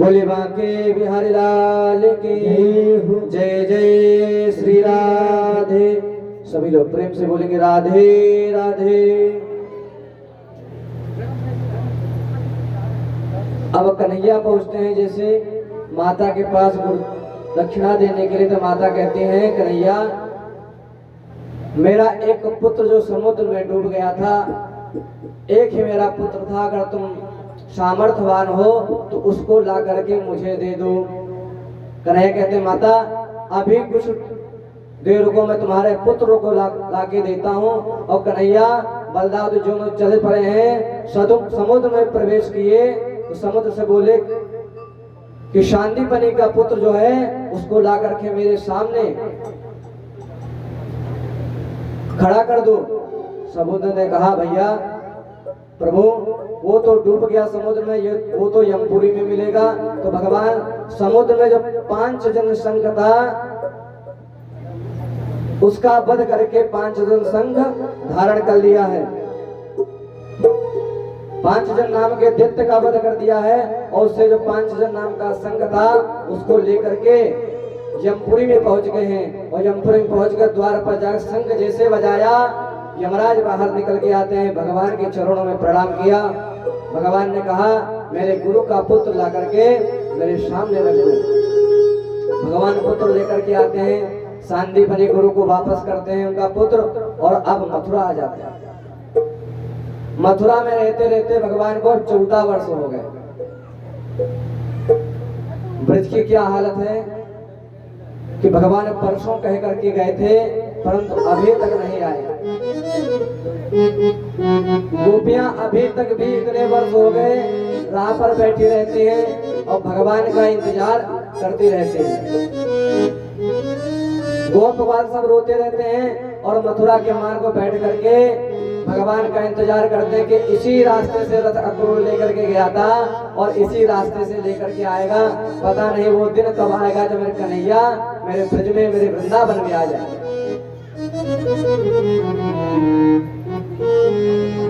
बोले बांके बिहारी लाल की जय जय श्री राधे। सभी लोग प्रेम से बोलेंगे राधे राधे। अब कन्हैया पहुंचते हैं जैसे माता के पास दक्षिणा देने के लिए, तो माता कहती हैं कन्हैया मेरा एक पुत्र जो समुद्र में डूब गया था, एक ही मेरा पुत्र था, अगर तुम सामर्थ्यवान हो तो उसको ला करके मुझे दे दो। कन्हैया कहते माता अभी कुछ देर रुको, मैं तुम्हारे पुत्र को ला के देता हूँ। और कन्हैया बलदाव जो चले पड़े हैं समुद्र में प्रवेश किए, तो समुद्र से बोले कि शांतिपनी का पुत्र जो है उसको ला करके मेरे सामने खड़ा कर दो। समुद्र ने कहा भैया प्रभु वो तो डूब गया समुद्र में, ये वो तो यमपुरी में मिलेगा। तो भगवान समुद्र में जो 5 जन संघ था उसका वध करके 5 जन संघ धारण कर लिया है। 5 जन नाम के दैत्य का वध कर दिया है, और उससे जो 5 जन नाम का संघ था उसको लेकर के यमपुरी में पहुंच गए हैं। और यमपुरी में पहुंच कर द्वार पर जाकर शंख जैसे बजाया, यमराज बाहर निकल के आते हैं, भगवान के चरणों में प्रणाम किया। भगवान ने कहा मेरे गुरु का पुत्र ला करके मेरे सामने रख दो। भगवान पुत्र लेकर के आते हैं, सांदीपनी गुरु को वापस करते हैं उनका पुत्र, और अब मथुरा आ जाते हैं। मथुरा में रहते रहते भगवान को 14 वर्ष हो गए। ब्रज की क्या हालत है कि भगवान परसों कह करके गए थे परंतु अभी तक नहीं आए। गोपियां अभी तक भी इतने वर्ष हो गए राह पर बैठी रहती हैं और भगवान का इंतजार करती रहती हैं। गोपवाल सब रोते रहते हैं और मथुरा के मार्ग पर बैठ करके भगवान का इंतजार करते हैं कि इसी रास्ते से रथ अक्रूर लेकर के गया था और इसी रास्ते से लेकर के आएगा। पता नहीं वो दिन कब आएगा जब मेरे कन्हैया मेरे ब्रज में मेरे वृंदावन में आ जाए।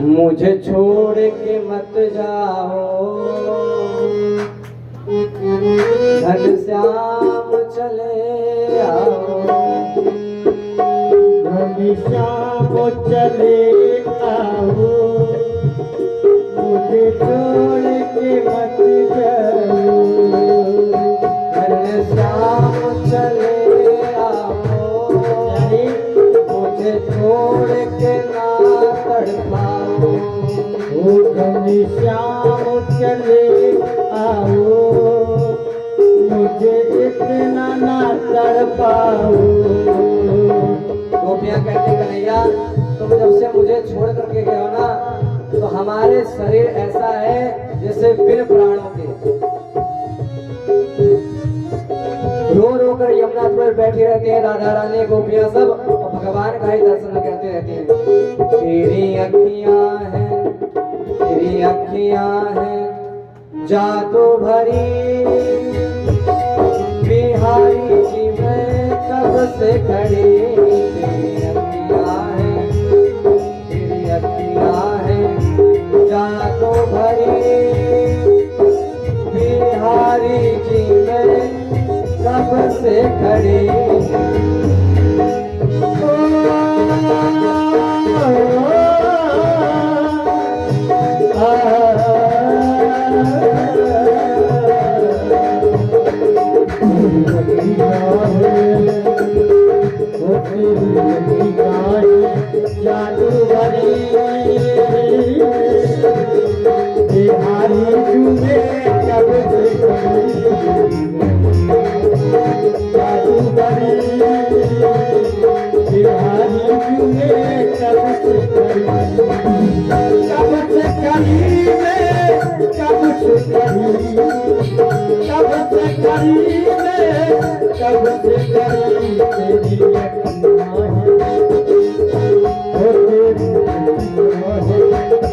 मुझे छोड़ के मत जाओ घनश्याम चले आओ, घनश्याम चले आओ, मुझे छोड़ के मत जाओ। घनश्याम चले आओ, मुझे छोड़ के ना तड़पाओ। ओ घनश्याम चले आओ, मुझे इतना ना तड़पाओ। गोपियां कहती कन्हैया तुम जब से मुझे छोड़ करके गए हो ना, तो हमारे शरीर ऐसा है जैसे बिन प्राणों के। रो रो कर यमुना पर बैठी रहती है राधा रानी गोपियां सब, और भगवान का ही दर्शन करती रहती हैं। तेरी अखियां हैं, तेरी अखियां हैं जादू भरी, बिहारी जी मैं कब से खड़ी। तेरी अखियां हैं, तेरी अखियां हैं जादू भरी, बिहारी जी मैं कब से खड़ी। जादू भरी बिहारी जुमे कब से जादू भरी बिहारी जुमे कब से करी में कब से करी, कब से करी में कब से करी। तेरी अखियां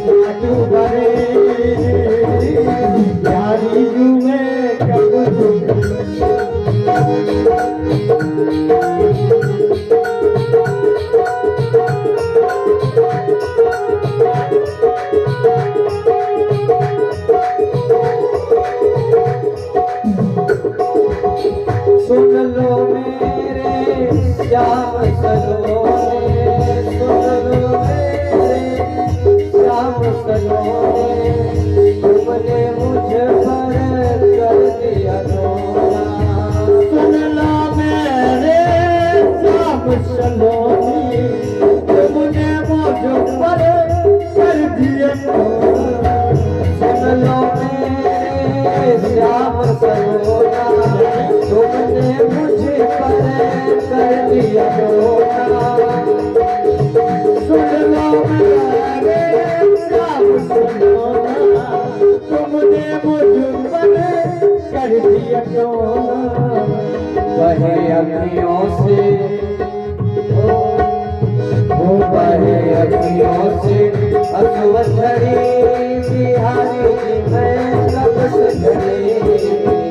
जादू भरे बिहारी जुमे कब से। मेरे श्याम सलोना, तुमने मुझ पर कर दिया रोना। सुन लो मेरे श्याम सलोना, तुमने मुझ पर कर दिया रोना। बहे अखियों से वो बहे अखियों से असुवधरी, बिहारी जी मैं कब से घड़ी,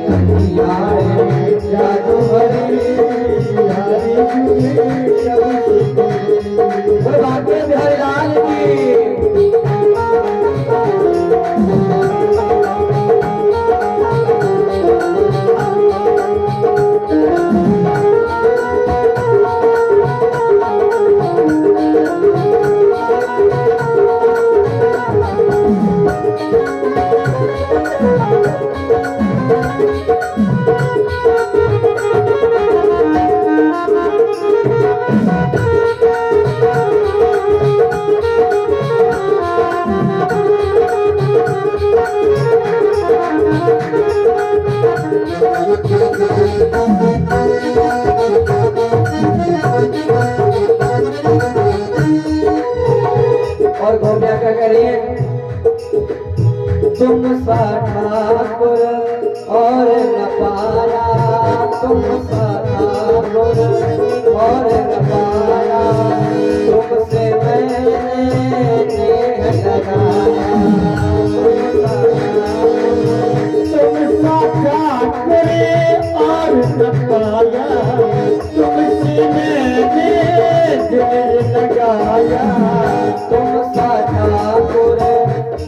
अखियाँ जादू भरी, बिहारी जी कब वो बाके बिहारी लाल की। और गोपियाँ क्या कह रही हैं? तुम सा ठाकुर और न पाया, तुम सा ठाकुर और न पाया, तुमसे मैंने नेह लगाया। तुम सा ठाकुर और न पाया, तुमसे मैंने दिल लगाया। तुम सा ठाकुर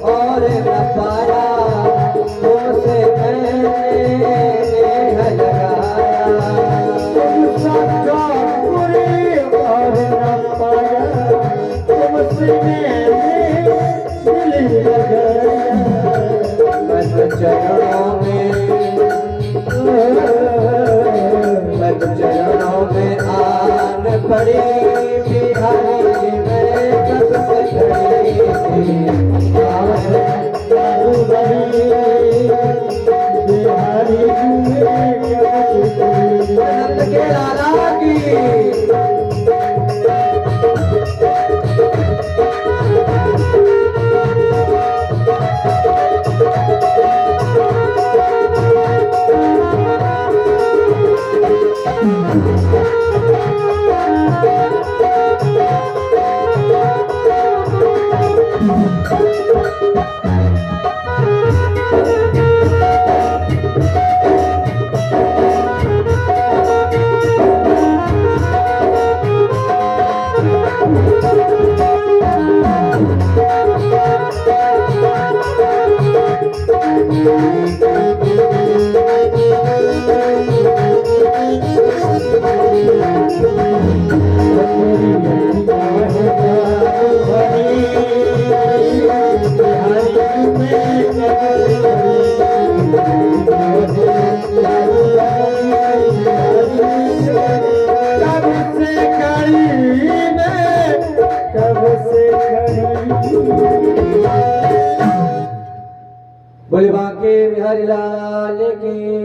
और न पाया, तुमसे मैंने नेह लगाया। तुम सा ठाकुर और न पाया, तुमसे मैंने दिल लगाया। मैं चरणों में आन पड़ी, बिहारी जी मैं कब से खड़ी थी। जादू भरी, बिहारी जी कब से आनंद के लाला की। बोले बांके बिहारी लाल की।